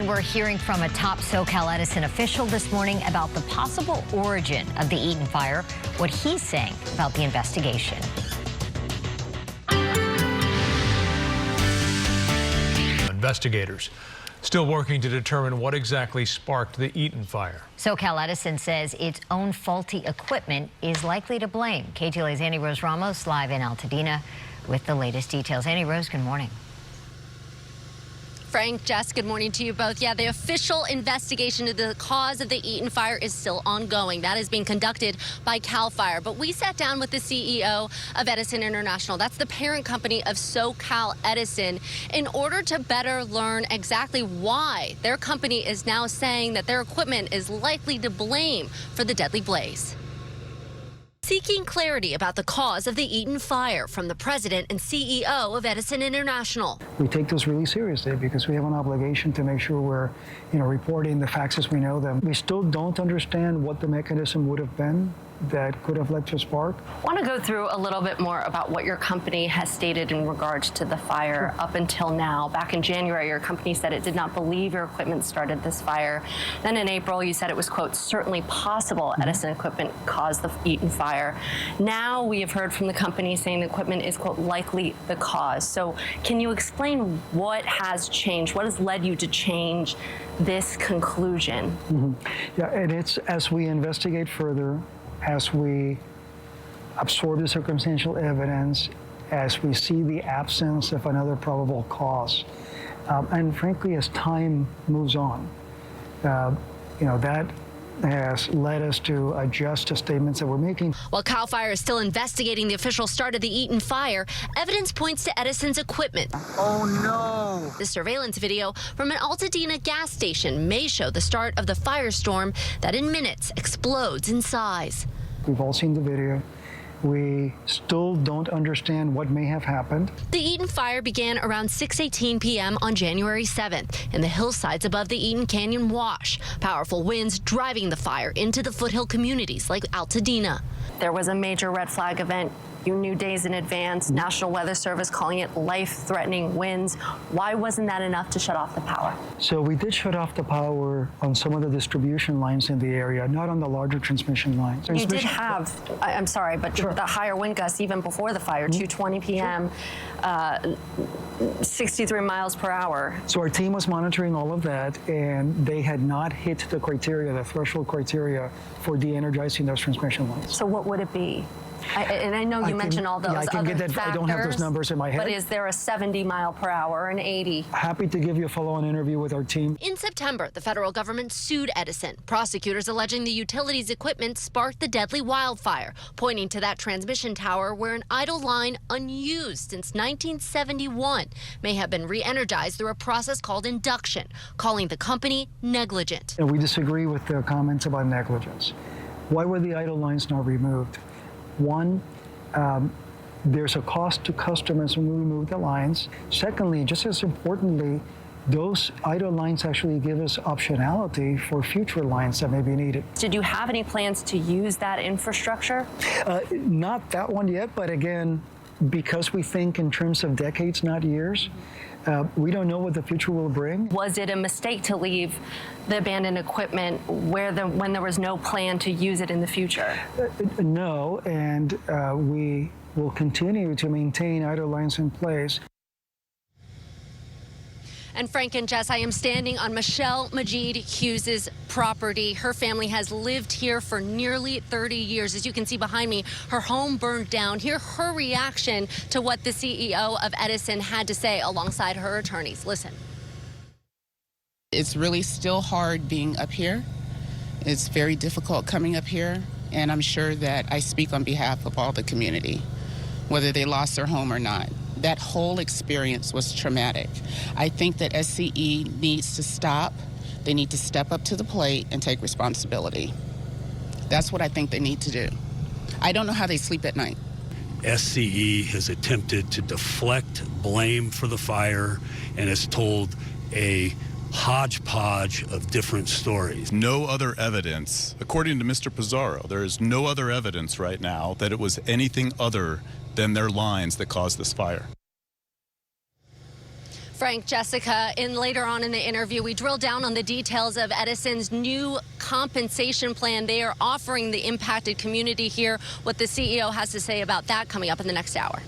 we're hearing from a top SoCal Edison official this morning about the possible origin of the Eaton fire, what he's saying about the investigation. Investigators still working to determine what exactly sparked the Eaton fire. SoCal Edison says its own faulty equipment is likely to blame. KTLA's Annie Rose Ramos live in Altadena with the latest details. Annie Rose, good morning. Frank, Jess, good morning to you both. Yeah, the official investigation of the cause of the Eaton fire is still ongoing. That is being conducted by CAL FIRE. But we sat down with the CEO of Edison International, that's the parent company of SoCal Edison, in order to better learn exactly why their company is now saying that their equipment is likely to blame for the deadly blaze. Seeking clarity about the cause of the Eaton fire from the president and CEO of Edison International. We take this really seriously because we have an obligation to make sure we're, reporting the facts as we know them. We still don't understand what the mechanism would have been that could have led to a spark. I want to go through a little bit more about what your company has stated in regards to the fire up until now. Back in January, your company said it did not believe your equipment started this fire. Then in April, you said it was, quote, certainly possible Edison equipment caused the Eaton fire. Now we have heard from the company saying the equipment is, quote, likely the cause. So can you explain what has changed? What has led you to change this conclusion? Yeah, and it's as we investigate further, as we absorb the circumstantial evidence, as we see the absence of another probable cause, and frankly, as time moves on, that has led us to adjust the statements that we're making. While CAL FIRE is still investigating the official start of the Eaton fire, evidence points to Edison's equipment. Oh no! The surveillance video from an Altadena gas station may show the start of the firestorm that in minutes explodes in size. We've all seen the video. We still don't understand what may have happened. The Eaton fire began around 6:18 p.m. on January 7th in the hillsides above the Eaton Canyon Wash. Powerful winds driving the fire into the foothill communities like Altadena. There was a major red flag event. You knew days in advance. National Weather Service calling it life-threatening winds. Why wasn't that enough to shut off the power? So we did shut off the power on some of the distribution lines in the area, not on the larger transmission lines. You did have, I'm sorry, but sure, the higher wind gusts even before the fire, 2:20 p.m., 63 miles per hour. So our team was monitoring all of that, and they had not hit the criteria, the threshold criteria for de-energizing those transmission lines. So what would it be? And I know you mentioned all those other factors. I don't have those numbers in my head. But is there a 70 mile per hour, an 80? Happy to give you a follow-on interview with our team. In September, the federal government sued Edison. Prosecutors alleging the utility's equipment sparked the deadly wildfire, pointing to that transmission tower where an idle line unused since 1971 may have been re-energized through a process called induction, calling the company negligent. And we disagree with the comments about negligence. Why were the idle lines not removed? One, there's a cost to customers when we remove the lines. Secondly, just as importantly, those idle lines actually give us optionality for future lines that may be needed. Did you have any plans to use that infrastructure? Not that one yet, but again, because we think in terms of decades, not years, we don't know what the future will bring. Was it a mistake to leave the abandoned equipment when there was no plan to use it in the future? No, and we will continue to maintain idle lines in place. And Frank and Jess, I am standing on Michelle Majid Hughes' property. Her family has lived here for nearly 30 years. As you can see behind me, her home burned down. Hear her reaction to what the CEO of Edison had to say alongside her attorneys. Listen. It's really still hard being up here. It's very difficult coming up here, and I'm sure that I speak on behalf of all the community, whether they lost their home or not. That whole experience was traumatic. I think that SCE needs to stop. They need to step up to the plate and take responsibility. That's what I think they need to do. I don't know how they sleep at night. SCE has attempted to deflect blame for the fire and has told a hodgepodge of different stories. No other evidence, according to Mr. Pizarro, there is no other evidence right now that it was anything other than their lines that caused this fire. Frank, Jessica, and later on in the interview, we drill down on the details of Edison's new compensation plan they are offering the impacted community here. What the CEO has to say about that coming up in the next hour.